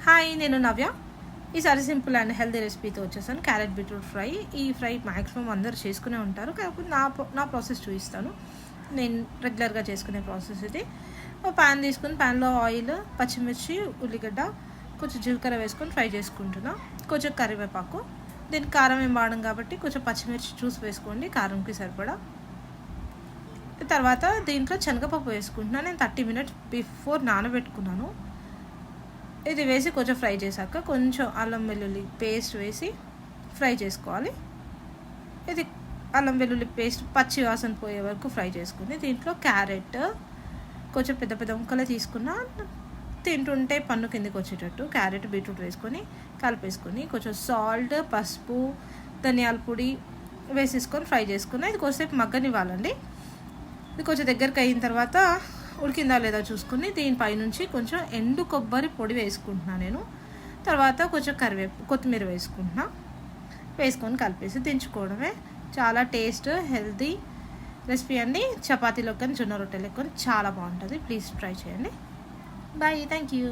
Hi, నేను నవ్య. ఈసారి simple and healthy రెసిపీతో వచ్చేసాను. Carrot beetroot fry. ఈ ఫ్రై మ్యాక్సిమం అందరు చేసుకునే ఉంటారు, కాకపోతే నా ప్రాసెస్ చూపిస్తాను. నేను రెగ్యులర్గా చేసుకునే ప్రాసెస్ ఇది. ఒక ప్యాన్ తీసుకుని ప్యాన్లో ఆయిల్, పచ్చిమిర్చి, ఉల్లిగడ్డ, కొంచెం జీలకర్ర వేసుకొని ఫ్రై చేసుకుంటున్నా. కొంచెం కరివేపాకు. దీనికి కారం ఏం వాడడం కాబట్టి కొంచెం పచ్చిమిర్చి చూసి వేసుకోండి, కారంకి సరిపడా. తర్వాత దీంట్లో శనగపప్పు వేసుకుంటున్నాను. నేను 30 minutes బిఫోర్ నానబెట్టుకున్నాను. ఇది వేసి కొంచెం ఫ్రై చేశాక కొంచెం అల్లం వెల్లుల్లి పేస్ట్ వేసి ఫ్రై చేసుకోవాలి. ఇది అల్లం వెల్లుల్లి పేస్ట్ పచ్చి వాసన పోయే వరకు ఫ్రై చేసుకుని దీంట్లో క్యారెట్ కొంచెం పెద్ద పెద్ద ముక్కలే తీసుకున్నా, తింటుంటే పన్ను కిందకి వచ్చేటట్టు క్యారెట్ బీట్రూట్ వేసుకొని కలిపేసుకొని కొంచెం సాల్ట్, పసుపు, ధనియాల పొడి వేసేసుకొని ఫ్రై చేసుకున్నా. ఇది కొంచెంసేపు మగ్గనివ్వాలండి. ఇది కొంచెం దగ్గరికి అయిన తర్వాత ఉడికిందా లేదా చూసుకుని దీనిపై నుంచి కొంచెం ఎండు కొబ్బరి పొడి వేసుకుంటున్నాను నేను. తర్వాత కొంచెం కొత్తిమీర వేసుకొని కలిపేసి దించుకోవడమే. చాలా టేస్ట్ హెల్తీ రెసిపీ అండి. చపాతీలో కానీ జొన్న రొట్టెలు కానీ చాలా బాగుంటుంది. ప్లీజ్ ట్రై చేయండి. Bye, thank you.